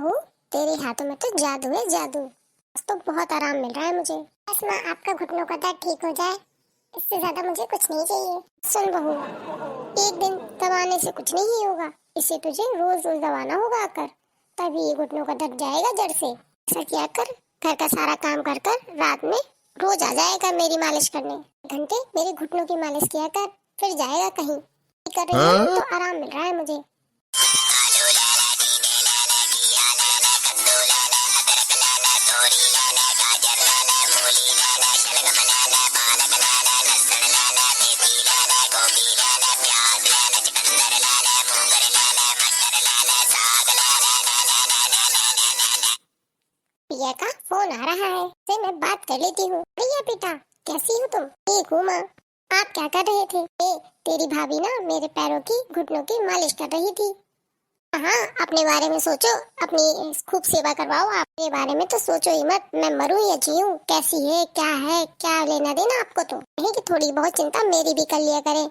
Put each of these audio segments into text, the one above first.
बहू, तेरे हाथों में तो जादू है, जादू। आज तो बहुत आराम मिल रहा है मुझे। बस ना आपका घुटनों का दर्द ठीक हो जाए, इससे ज्यादा मुझे कुछ नहीं चाहिए। सुन बहू, एक दिन दबाने से कुछ नहीं होगा, इसे तुझे रोज रोज दबाना होगा आकर, तभी ये घुटनों का दर्द जाएगा जड़ से। ऐसा किया कर, घर का सारा काम कर कर रात में रोज आ जाएगा मेरी मालिश करने। घंटे मेरे घुटनों की मालिश किया कर, फिर जाएगा कहीं। कर रही हूँ तो आराम मिल रहा है मुझे। प्रिया का फोन आ रहा है, से मैं बात कर लेती हूँ। प्रिया बेटा, कैसी हो तुम? ठीक हूँ माँ। आप क्या कर रहे थे? तेरी भाभी ना मेरे पैरों की घुटनों की मालिश कर रही थी। हाँ, अपने बारे में सोचो, अपनी खूब सेवा करवाओ। अपने बारे में तो सोचो ही मत, मैं मरूं या जीऊं, कैसी है, क्या लेना देना आपको। तो नहीं कि थोड़ी बहुत चिंता मेरी भी कर लिया करे।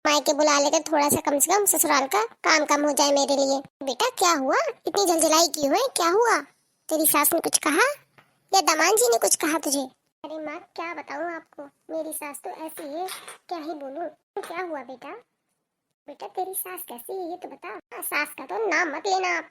मायके बुला लेकर थोड़ा सा कम से कम ससुराल का काम कम हो जाए मेरे लिए। बेटा क्या हुआ, इतनी झलझलाई की हुई, क्या हुआ? तेरी सास ने कुछ कहा या दामाद जी ने कुछ कहा तुझे? अरे माँ, क्या बताऊँ आपको, मेरी सास तो ऐसी है, क्या ही बोलूं। क्या हुआ बेटा? बेटा तेरी सास कैसी है ये तो बता। सास का तो नाम मत लेना आप।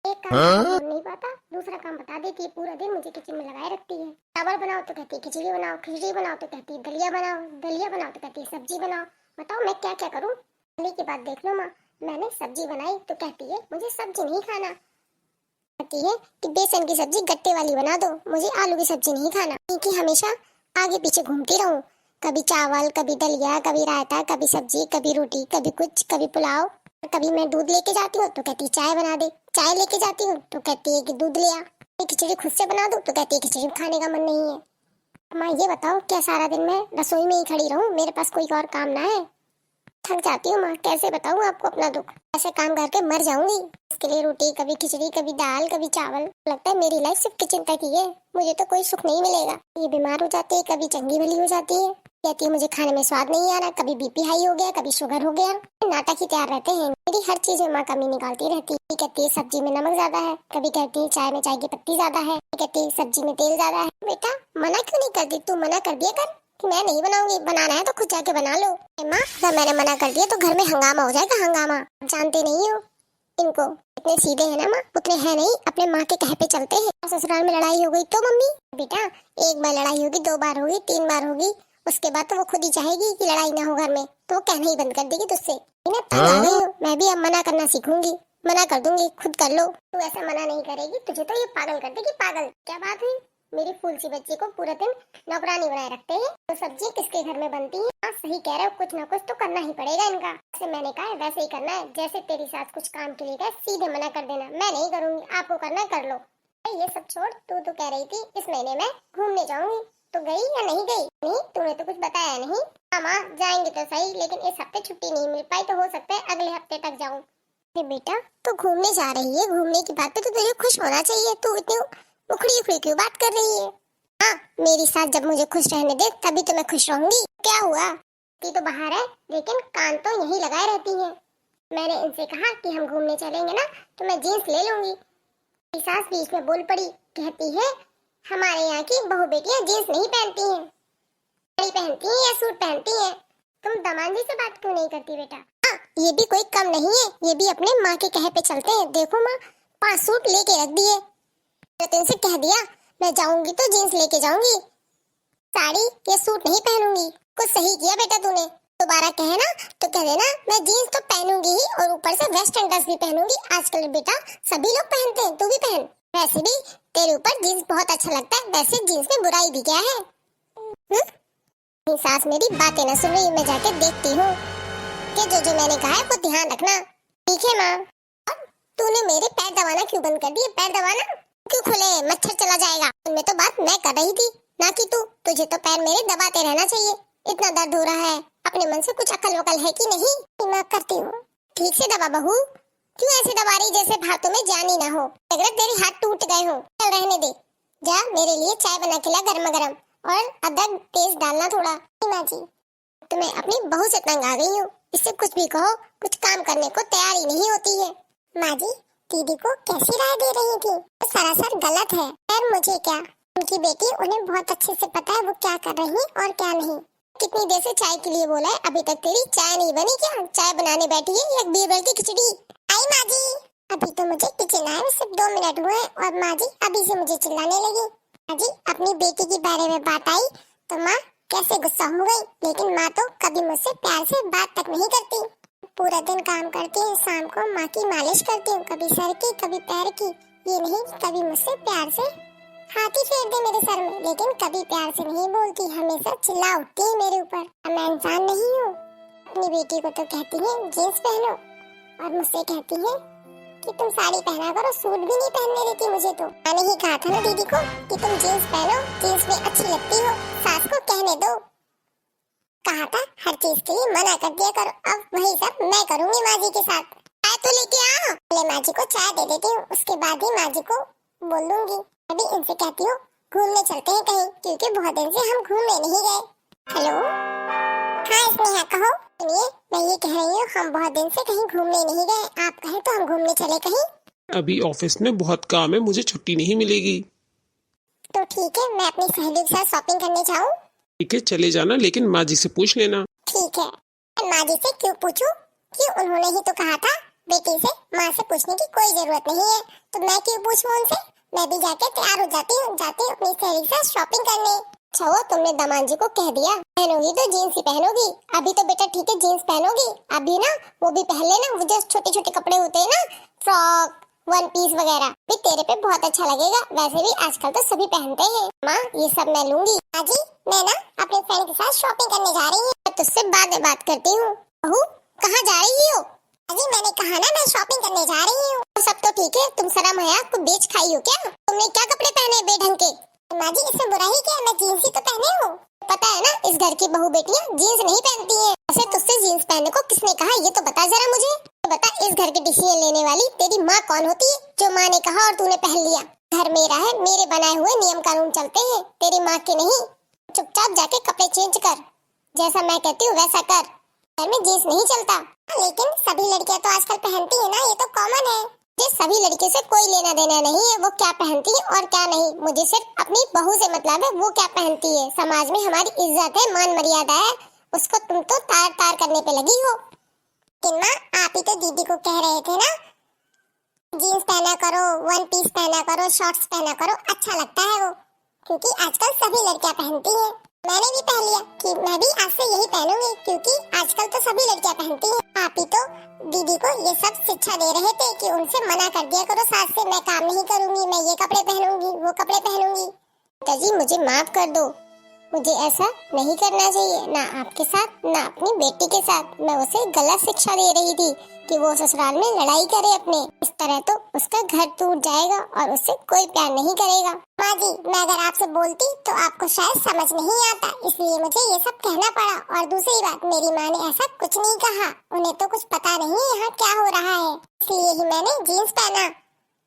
एक काम बोल नहीं पाता, दूसरा काम बता देती है। पूरा दिन मुझे किचन में लगाए रखती है। चावल बनाओ तो कहती है खिचड़ी बनाओ, खिचड़ी बनाओ तो कहती है दलिया बनाओ, दलिया बनाओ तो कहती है सब्जी बनाओ। बताओ मैं क्या क्या करूँ? दलिया की बात देख लो माँ, मैंने सब्जी बनाई तो कहती है मुझे सब्जी नहीं खाना। कहती है कि बेसन की सब्जी गट्टे वाली बना दो, मुझे आलू की सब्जी नहीं खाना। कि हमेशा आगे पीछे घूमती रहूं, कभी चावल, कभी दलिया, कभी रायता, कभी सब्जी, कभी रोटी, कभी कुछ, कभी पुलाव। कभी मैं दूध लेके जाती हूँ तो कहती है चाय बना दे, चाय लेके जाती हूँ तो कहती है कि दूध ले आ। खिचड़ी खुद से बना दूँ तो कहती है खिचड़ी खाने का मन नहीं है। माँ ये बताओ, क्या सारा दिन मैं रसोई में ही खड़ी रहूं, मेरे पास कोई और काम ना है? थक जाती हूँ माँ, कैसे बताऊँ आपको अपना दुख। ऐसे काम करके मर जाऊंगी। इसके लिए रोटी, कभी खिचड़ी, कभी दाल, कभी चावल। लगता है मेरी लाइफ सिर्फ किचन तक ही है, मुझे तो कोई सुख नहीं मिलेगा। ये बीमार हो जाती है, कभी चंगी भली हो जाती है, कहती है मुझे खाने में स्वाद नहीं आ रहा, कभी बीपी हाई हो गया, कभी शुगर हो गया। नाटक ही तैयार रहते हैं। मेरी हर चीज में माँ कमी निकालती रहती है। कहती है सब्जी में नमक ज्यादा है, कभी कहती है चाय में चाय की पत्ती ज्यादा है, कहती है सब्जी में तेल ज्यादा है। बेटा मना क्यों नहीं करती? तू मना कर दिया कर कि मैं नहीं बनाऊंगी, बनाना है तो खुद जाके बना लो। माँ अगर मैंने मना कर दिया तो घर में हंगामा हो जाएगा, हंगामा। जानते नहीं हो इनको, इतने सीधे है ना माँ, उतने है नहीं, अपने माँ के कहे पे चलते हैं। ससुराल में लड़ाई हो गई तो मम्मी, बेटा एक बार लड़ाई होगी, 2 बार होगी, 3 बार होगी, उसके बाद तो वो खुद ही चाहेगी कि लड़ाई ना हो घर में, तो वो कहना ही बंद कर देगी तुझसे। मैं तंग आ गई हूँ, मैं भी अब मना करना सीखूंगी, मना कर दूंगी, खुद कर लो। तू ऐसा मना नहीं करेगी, तुझे तो ये पागल कर देगी, पागल। क्या बात हुई? मेरी फूल सी बच्ची को पूरा दिन नौकरानी बनाए रखते हैं। तो सब्जी किसके घर में बनती है? हाँ सही कह रहे हो, कुछ ना कुछ तो करना ही पड़ेगा इनका। जैसे मैंने कहा है वैसे ही करना है। जैसे तेरी सास कुछ काम के लिए कहे सीधे मना कर देना, मैं नहीं करूंगी, आपको करना कर लो। ये सब छोड़, तू तो कह रही थी इस महीने में घूमने जाऊंगी, तो गई या नहीं गई? नहीं, तूने तो कुछ बताया नहीं। हाँ माँ जाएंगे तो सही, लेकिन इस हफ्ते छुट्टी नहीं मिल पाई, तो हो सकता है अगले हफ्ते तक जाऊँ। बेटा तो घूमने जा रही है, घूमने की बात पे तो तुझे खुश होना चाहिए, तू इतनी उखड़ी उखड़ी क्यों बात कर रही है? हाँ, मेरी साथ जब मुझे खुश रहने दे तभी तो मैं खुश रहूंगी। क्या हुआ? ती तो बाहर है, लेकिन कान तो यहीं लगाए रहती हैं। मैंने इनसे कहा कि हम घूमने चलेंगे ना तो मैं जीन्स ले लूंगी। मेरी सास बीच में बोल पड़ी, कहती है हमारे यहाँ की बहू बेटियां जीन्स नहीं पहनती हैं, साड़ी पहनती हैं या सूट पहनती हैं। तुम दामाद जी से बात क्यों नहीं करती बेटा? हाँ, ये भी कोई कम नहीं है, ये भी अपने माँ के कहे पे चलते हैं। देखो माँ, 5 सूट लेके रख दिए, इनसे कह दिया मैं जाऊंगी तो जीन्स लेके जाऊंगी, साड़ी या सूट नहीं पहनूंगी। कुछ सही किया बेटा तूने, दोबारा कहे ना तो कह देना मैं जीन्स तो पहनूंगी ही, और ऊपर से वेस्टर्न ड्रेस भी पहनूंगी। आजकल बेटा सभी लोग पहनते हैं, तू भी पहन। वैसे भी तेरे ऊपर जीन्स बहुत अच्छा लगता है, वैसे जीन्स में बुराई भी क्या है? सास मेरी बातें न सुन रही, मैं जाके देखती हूँ कि जो मैंने कहा है वो ध्यान रखना। ठीक है माँ। तूने मेरे पैर दबाना क्यों बंद कर दिए? पैर दबाना क्यों खोले? मच्छर चला जाएगा। उनमें तो बात मैं कर रही थी ना कि तू। तुझे तो पैर मेरे दबाते रहना चाहिए। इतना दर्द हो रहा है, अपने मन से कुछ अकल वकल है कि नहीं? मैं करती हूँ, ठीक से दबा बहू। क्यों ऐसे दबा रही जैसे हाथों में जान ही ना हो? लग रहा तेरे हाथ टूट गए हो। चल रहने दे, जा मेरे लिए चाय बना के ला गरम गरम, और अदरक तेज डालना थोड़ा। माँ जी तो मैं अपनी बहू से तंग आ गई हूँ, इससे कुछ भी कहो कुछ काम करने को तैयार ही नहीं होती है। माँ जी दीदी को कैसी राय दे रही थी, वो सरासर गलत है। पर मुझे क्या, उनकी बेटी, उन्हें बहुत अच्छे से पता है वो क्या कर रही और क्या नहीं। कितनी देर से चाय के लिए बोला है, अभी तक तेरी चाय नहीं बनी क्या? चाय बनाने बैठी है या बीरबल की खिचड़ी? आई माँ जी, अभी तो मुझे किचन आए में सिर्फ 2 मिनट हुए और माँ जी अभी से मुझे चिल्लाने लगी। माँ जी, अपनी बेटी के बारे में बात आई तो माँ कैसे गुस्सा हो गई, लेकिन माँ तो कभी मुझसे प्यार से बात तक नहीं करती। पूरा दिन काम करती हूँ, शाम को माँ की मालिश करती हूँ, कभी सर की कभी पैर की। ये नहीं कभी मुझसे प्यार से हाथ ही फेर दे मेरे सर में, लेकिन कभी प्यार से नहीं बोलती, हमेशा चिल्ला उठती है मेरे ऊपर। मैं इंसान नहीं हूँ। अपनी बेटी को तो कहती है जीन्स पहनो और मुझसे कहती है कि तुम साड़ी पहना करो, सूट भी नहीं पहनने देती मुझे। तो मैंने ही कहा था ना दीदी को कि तुम जीन्स पहनो, जीन्स में अच्छी लगती हो, सास को कहने दो। कहा था हर चीज के लिए मना कर दिया करो, अब वही सब मैं करूंगी माँ जी के साथ। चाय तो लेके आओ। पहले माँ जी को चाय दे देती हूँ, उसके बाद ही माँ जी को बोल दूंगी। अभी इनसे कहती हूँ घूमने चलते हैं कहीं, क्योंकि बहुत दिन से हम घूमने नहीं गए। हेलो, हाँ स्नेहा कहो। सुनिए, मैं ये कह रही हूँ हम बहुत दिन से कहीं घूमने नहीं गए, आप कहें तो हम घूमने चले कहीं। अभी ऑफिस में बहुत काम है, मुझे छुट्टी नहीं मिलेगी। तो ठीक है, मैं अपनी सहेलियों के साथ शॉपिंग करने जाऊँ? ठीक है चले जाना, लेकिन माँ जी से पूछ लेना। ठीक है। माँ जी से क्यों पूछूं? कि उन्होंने ही तो कहा था बेटी से माँ से पूछने की कोई जरूरत नहीं है, तो मैं क्यों पूछूं उनसे? मैं भी जाके तैयार हो जाती हूँ अपनी सहेली के साथ शॉपिंग करने। अच्छा हुआ तुमने दामाद जी को कह दिया, पहनोगी तो जीन्स ही पहनोगी। अभी तो बेटा ठीक है जीन्स पहनोगी, अभी ना वो भी पहन लेना, वो जो छोटे छोटे कपड़े होते हैं ना, फ्रॉक, 1 पीस वगैरह, भी तेरे पे बहुत अच्छा लगेगा। वैसे भी आजकल तो सभी पहनते हैं। माँ ये सब मैं लूंगी। हाँ जी, मैं ना अपने फ्रेंड के साथ शॉपिंग करने जा रही हूँ, मैं तुझसे बाद में बात करती हूँ। बहू कहाँ जा रही हो? अजी मैंने कहा ना मैं शॉपिंग करने जा रही हूँ। तो सब तो ठीक है, तुम शर्म हया को बेच खाई हो क्या? तुमने क्या कपड़े पहने बेढंग के? माँ जी इसमें बुरा ही क्या है, मैं जीन्स ही तो पहने हूँ। पता है ना इस घर की बहू बेटियाँ जीन्स नहीं पहनती हैं। वैसे तुझसे जीन्स पहनने को किसने कहा, ये तो बता जरा मुझे। बता इस घर के डिसीजन लेने वाली तेरी माँ कौन होती है, जो माँ ने कहा और तूने पहन लिया? घर मेरा है, मेरे बनाए हुए नियम कानून चलते हैं, तेरी माँ के नहीं। चुपचाप जाके कपड़े चेंज कर, जैसा मैं कहती हूँ वैसा कर। घर में जीन्स नहीं चलता। लेकिन सभी लड़कियां तो आजकल पहनती है ना, ये तो कॉमन है। मुझे सभी लड़कियों से कोई लेना देना नहीं है, वो क्या पहनती है और क्या नहीं। मुझे सिर्फ अपनी बहू से मतलब है, वो क्या पहनती है। समाज में हमारी इज्जत है, मान मर्यादा है, उसको तुम तो तार तार करने पे लगी हो। लेकिन माँ आप ही तो दीदी को कह रहे थे ना जीन्स पहना करो, 1 पीस पहना करो, शॉर्ट्स पहना करो, अच्छा लगता है वो, क्योंकि आजकल सभी लड़कियां पहनती हैं। मैंने भी पहन लिया कि मैं भी आज से यही पहनूंगी, क्योंकि आजकल तो सभी लड़कियां पहनती हैं। आप ही तो दीदी को ये सब शिक्षा दे रहे थे कि उनसे मना कर दिया करो सास से, मैं काम नहीं करूंगी, मैं ये कपड़े पहनूंगी, वो कपड़े पहनूंगी। बेटा जी मुझे माफ कर दो, मुझे ऐसा नहीं करना चाहिए, ना आपके साथ ना अपनी बेटी के साथ। मैं उसे गलत शिक्षा दे रही थी कि वो ससुराल में लड़ाई करे अपने, इस तरह तो उसका घर टूट जाएगा और उससे कोई प्यार नहीं करेगा। माँ जी मैं अगर आपसे बोलती तो आपको शायद समझ नहीं आता, इसलिए मुझे ये सब कहना पड़ा। और दूसरी बात, मेरी माँ ने ऐसा कुछ नहीं कहा, उन्हें तो कुछ पता नहीं यहाँ क्या हो रहा है, इसलिए ही मैंने जीन्स पहना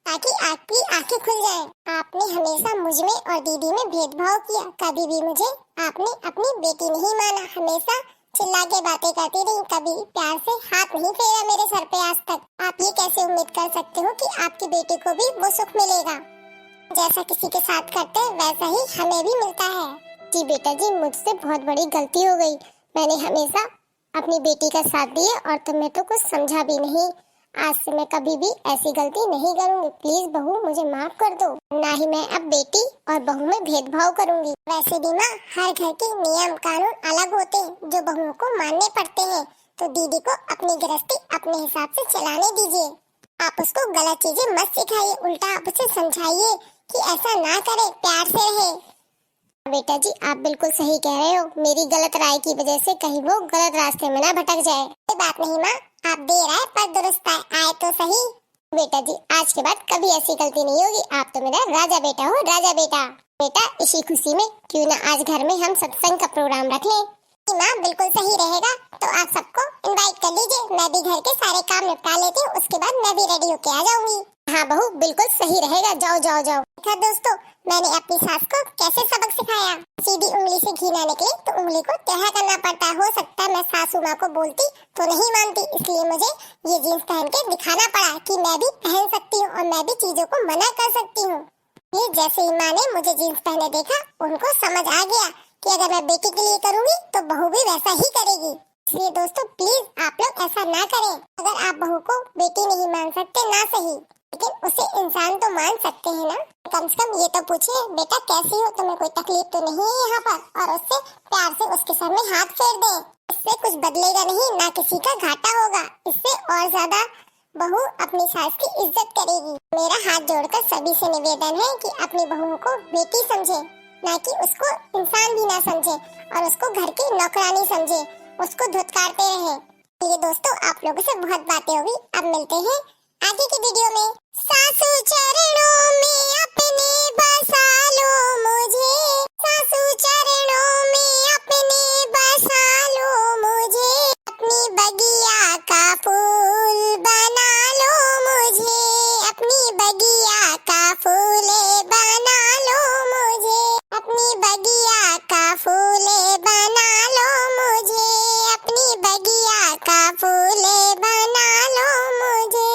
ताकि आपकी आंखें खुल जाएं। आपने हमेशा मुझ में और दीदी में भेदभाव किया, कभी भी मुझे आपने अपनी बेटी नहीं माना, हमेशा चिल्ला के बातें करती रही, कभी प्यार से हाथ नहीं फेरा मेरे सर पे आज तक। आप ये कैसे उम्मीद कर सकते हो कि आपकी बेटी को भी वो सुख मिलेगा? जैसा किसी के साथ करते हैं वैसा ही हमें भी मिलता है। जी बेटा जी मुझसे बहुत बड़ी गलती हो गई, मैंने हमेशा अपनी बेटी का साथ दिया और तुम्हें तो कुछ समझा भी नहीं। आज से मैं कभी भी ऐसी गलती नहीं करूंगी, प्लीज बहू मुझे माफ कर दो। ना ही मैं अब बेटी और बहू में भेदभाव करूंगी। वैसे भी माँ हर घर के नियम कानून अलग होते हैं जो बहुओं को मानने पड़ते हैं, तो दीदी को अपनी गृहस्थी अपने हिसाब से चलाने दीजिए। आप उसको गलत चीजें मत सिखाइए, उल्टा आप उसे समझाइए कि ऐसा ना करे, प्यार से रहे। बेटा जी आप बिल्कुल सही कह रहे हो, मेरी गलत राय की वजह से कहीं वो गलत रास्ते में ना भटक जाए। कोई बात नहीं माँ, आप देर आए पर दुरुस्त आए तो सही। बेटा जी आज के बाद कभी ऐसी गलती नहीं होगी, आप तो मेरा राजा बेटा हो, राजा बेटा। बेटा इसी खुशी में क्यों ना आज घर में हम सत्संग का प्रोग्राम रख लें। माँ बिल्कुल सही रहेगा, तो आप सबको इनवाइट कर लीजिए, मैं भी घर के सारे काम निपटा लेती हूँ, उसके बाद मैं भी रेडी होके आ जाऊंगी। हाँ बहू, बिल्कुल सही रहेगा, जाओ जाओ जाओ। देखा दोस्तों, मैंने अपनी सास को कैसे सबक सिखाया। सीधी उंगली से घी ना निकले तो उंगली को टेढ़ा करना पड़ता है। हो सकता है मैं सासू माँ को बोलती तो नहीं मानती, इसलिए मुझे ये जीन्स पहन के दिखाना पड़ा कि मैं भी पहन सकती हूँ और मैं भी चीजों को मना कर सकती हूँ। ये जैसे ही माँ ने मुझे जीन्स पहने देखा, उनको समझ आ गया कि अगर मैं बेटी के लिए करूँगी तो बहू भी वैसा ही करेगी। इसलिए दोस्तों प्लीज आप लोग ऐसा ना करें। अगर आप बहू को बेटी नहीं मान सकते ना सही, लेकिन उसे इंसान तो मान सकते हैं ना। कम से कम ये तो पूछिए, बेटा कैसी हो, तुम्हें कोई तकलीफ तो नहीं है यहाँ पर, और उससे प्यार से उसके सर में हाथ फेर दे। इससे कुछ बदलेगा नहीं, ना किसी का घाटा होगा। इससे और ज्यादा बहू अपनी सास की इज्जत करेगी। मेरा हाथ जोड़कर सभी से निवेदन है कि अपनी बहू को बेटी समझे, ना कि उसको इंसान भी ना समझे और उसको घर की नौकरानी समझे, उसको धुतकारते रहे। ये दोस्तों, आप लोगों से बहुत बातें होगी, अब मिलते हैं आगे की वीडियो में। सासू चरणों में अपने बसा लो मुझे, सासू चरणों में अपने बसा लो मुझे, अपनी बगिया का फूल बना लो मुझे, अपनी बगिया का फूल बना लो मुझे, अपनी बगिया का फूल बना लो मुझे, अपनी बगिया का फूल बना लो मुझे।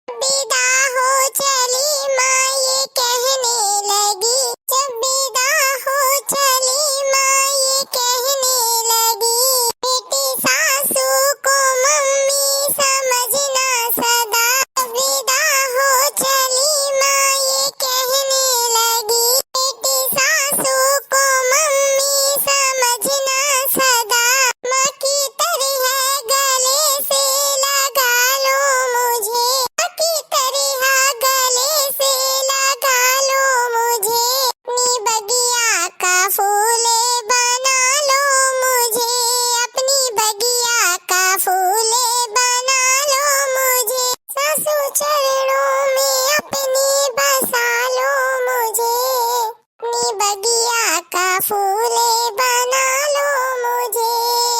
विदा हो चली माँ ये कहने लगी, जब विदा हो चली माँ ये कहने लगी, बेटी सासू को मम्मी समझना सदा। विदा हो चली माँ ये कहने लगी, बेटी सासू को मम्मी समझना सदा। माँ की तरह गले से लगा लो मुझे, की तरह गले से लगा लो मुझे, अपनी बगिया का फूल बना लो मुझे, अपनी बगिया का फूल बना लो मुझे। सासू चरणों में अपने बसा लो मुझे, अपनी बगिया का फूल बना लो मुझे,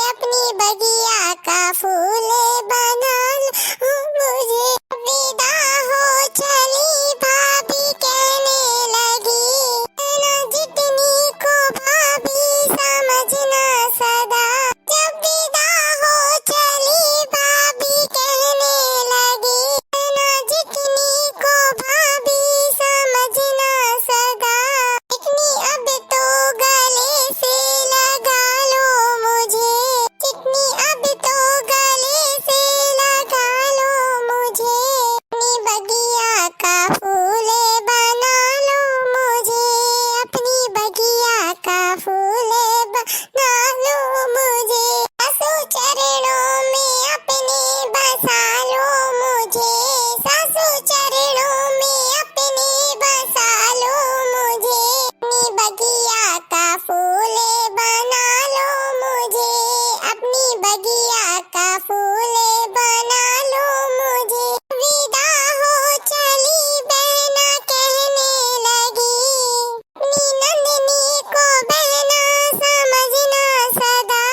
अपनी बगिया का फूल बना लो मुझे। विदा हो चली भाभी कहने लगी, ना जितनी को भाभी समझना सदा। जब विदा हो चली भाभी कहने लगी, ना जितनी को भाभी समझना सदा। इतनी अब तो गले से लगा लो मुझे, इतनी अब तो गले से लगा लो मुझे, अपनी बगिया का फूल बना लो मुझे, अपनी बगिया का फूल बना लो मुझे। सासू चरणों में अपने बसा लो मुझे, सासू चरणों में अपने बसा लो मुझे, अपनी बगिया का फूल बना लो मुझे, अपनी बगिया का फूल बना लो मुझे। विदा हो चली बहना कहने लगी, अपनी नंदनी को बहना समझना सदा।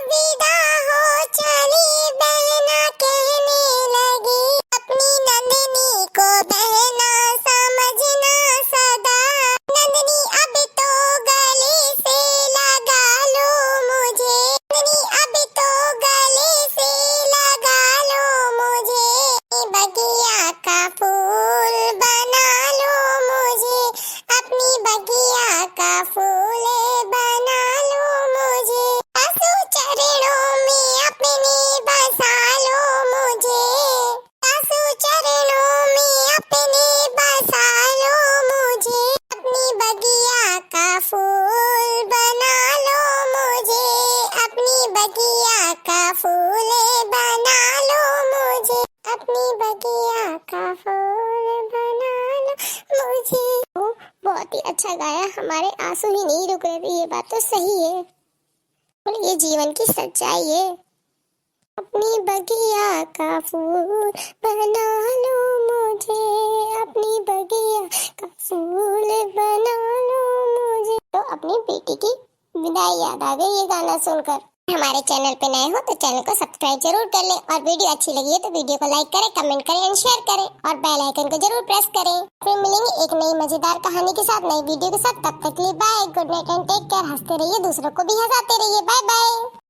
विदा हो चली बहना कहने लगी, अपनी नंदनी को बहना समझना सदा। नंदनी अब तो गले से लगा लो मुझे, नंदनी अब तो गले से लगा लो मुझे, बगिया का फूल बना लो मुझे, अपनी बगिया का फूल बना लो मुझे। सासू चरणों में अपने बसा लो मुझे, सासू चरणों में अपने बसा लो मुझे, अपनी बगिया का फूल बना लो मुझे, अपनी बगिया का फूल बना लो मुझे, अपनी बगिया का फूल बना लो मुझे। बहुत ही अच्छा गाया, हमारे आंसू ही नहीं रुक रहे थे। ये बात तो सही है और ये जीवन की सच्चाई है। अपनी बगिया का फूल बना लो मुझे, अपनी बगिया का फूल बना लो मुझे। तो अपनी बेटी की विदाई याद आ गई ये गाना सुनकर। हमारे चैनल पे नए हो तो चैनल को सब्सक्राइब जरूर कर लें और वीडियो अच्छी लगी है तो वीडियो को लाइक करें, कमेंट करें एंड शेयर करें और बेल आइकन को जरूर प्रेस करें। फिर मिलेंगे एक नई मजेदार कहानी के साथ, नई वीडियो के साथ। तब तक के लिए bye, good night and take care. हंसते रहिए, दूसरों को भी हंसाते रहिए। Bye bye.